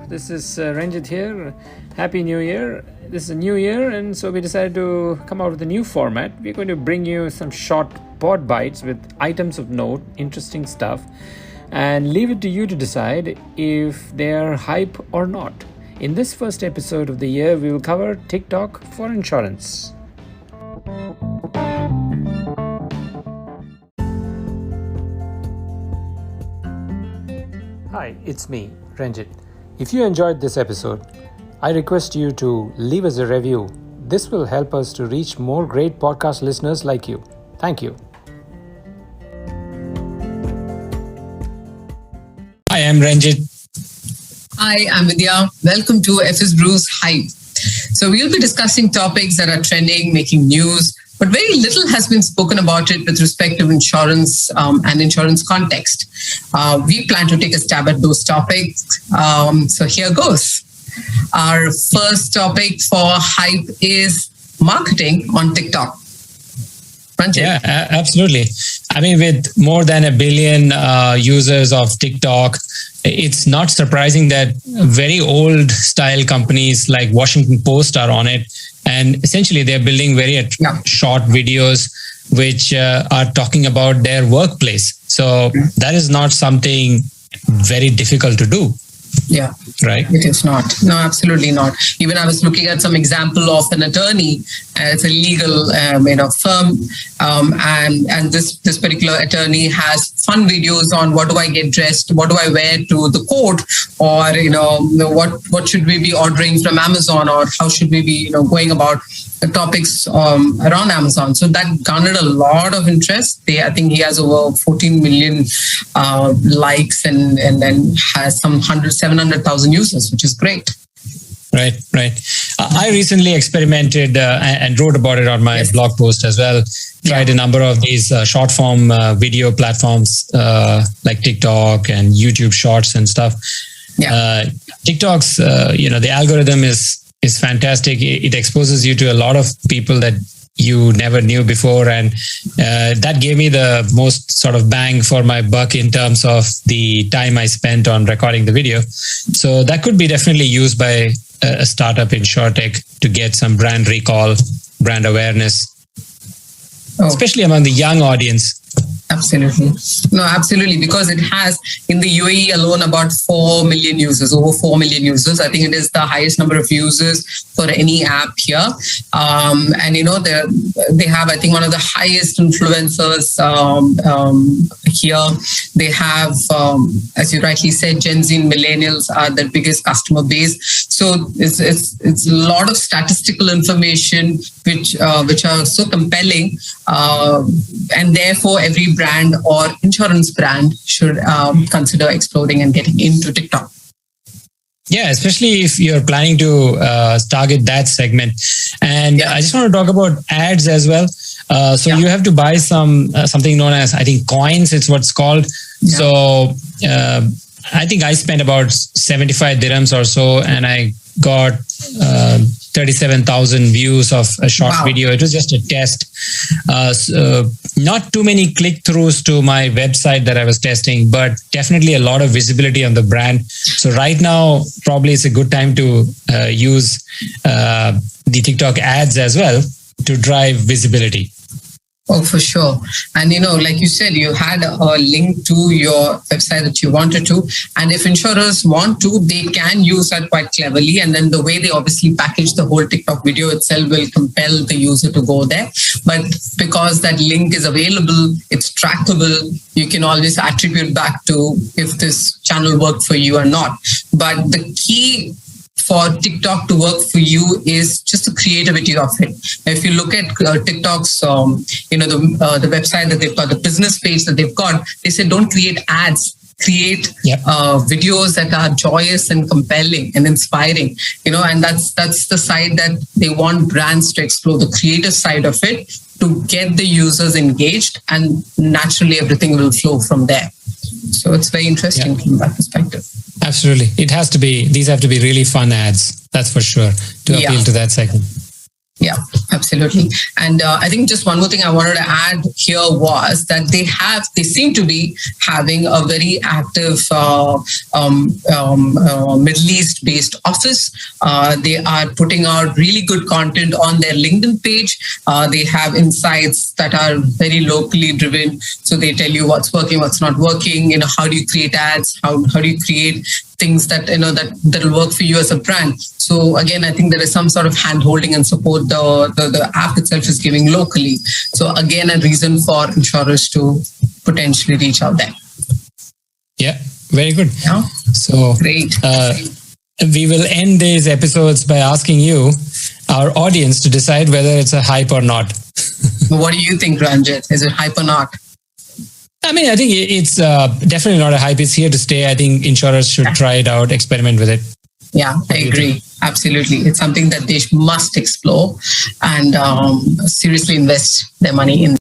This is Renjit here. Happy New Year. This is a new year, and so we decided to come out with a new format. We're going to bring you some short pod bites with items of note, interesting stuff, and leave it to you to decide if they're hype or not. In this first episode of the year, we will cover TikTok for insurance. Hi, it's me, Renjit. If you enjoyed this episode, I request you to leave us a review. This will help us to reach more great podcast listeners like you. Thank you. Hi, I'm Renjit. Hi, I'm Vidya. Welcome to FS Brew's Hype. So we'll be discussing topics that are trending, making news, but very little has been spoken about it with respect to insurance and insurance context. We plan to take a stab at those topics. So here goes. Our first topic for hype is marketing on TikTok. Renjit? Yeah, absolutely. I mean, with more than 1 billion users of TikTok, it's not surprising that very old style companies like Washington Post are on it. And essentially, they're building very short videos which are talking about their workplace. So that is not something very difficult to do. Yeah, right. It is not. No, absolutely not. Even I was looking at some example of an attorney. It's a legal, firm, and this particular attorney has fun videos on what do I get dressed, what do I wear to the court, or what should we be ordering from Amazon, or how should we be going about topics around Amazon. So that garnered a lot of interest. I think he has over 14 million likes and has some 700,000 users, which is great. Right. I recently experimented and wrote about it on my blog post as well. Tried a number of these short form video platforms like TikTok and YouTube Shorts and stuff. TikTok's, the algorithm is fantastic. It exposes you to a lot of people that you never knew before. And that gave me the most sort of bang for my buck in terms of the time I spent on recording the video. So that could be definitely used by a startup in SureTech to get some brand recall, brand awareness, especially among the young audience. Absolutely. No, absolutely. Because it has in the UAE alone about 4 million users, over 4 million users. I think it is the highest number of users for any app here. And they have, I think, one of the highest influencers here. They have, as you rightly said, Gen Z and millennials are their biggest customer base. So it's a lot of statistical information which are so compelling, and therefore every brand or insurance brand should consider exploring and getting into TikTok. Yeah, especially if you're planning to target that segment. And I just want to talk about ads as well. You have to buy something known as, I think, coins, it's what's called. Yeah. So I think I spent about 75 dirhams or so, and I got 37,000 views of a short video. It was just a test. Not too many click-throughs to my website that I was testing, but definitely a lot of visibility on the brand. So right now, probably it's a good time to use the TikTok ads as well to drive visibility. Oh, for sure. And, like you said, you had a link to your website that you wanted to. And if insurers want to, they can use that quite cleverly. And then the way they obviously package the whole TikTok video itself will compel the user to go there. But because that link is available, it's trackable, you can always attribute back to if this channel worked for you or not. But the key for TikTok to work for you is just the creativity of it. If you look at TikTok's, the website that they've got, the business page that they've got, they say don't create ads, create videos that are joyous and compelling and inspiring. And that's the side that they want brands to explore, the creative side of it, to get the users engaged, and naturally everything will flow from there. So it's very interesting from that perspective. Absolutely. These have to be really fun ads. That's for sure, to appeal to that segment. Yeah, absolutely. And I think just one more thing I wanted to add here was that they seem to be having a very active Middle East based office. They are putting out really good content on their LinkedIn page. They have insights that are very locally driven. So they tell you what's working, what's not working, how do you create ads, how do you create things that that'll work for you as a brand. So again, I think there is some sort of hand holding and support the app itself is giving locally. So again, a reason for insurers to potentially reach out there. Yeah, very good. Yeah. So great. We will end these episodes by asking you, our audience, to decide whether it's a hype or not. What do you think, Renjit? Is it hype or not? I mean, I think it's definitely not a hype. It's here to stay. I think insurers should try it out, experiment with it. Yeah, I agree. Absolutely. It's something that they must explore and seriously invest their money in.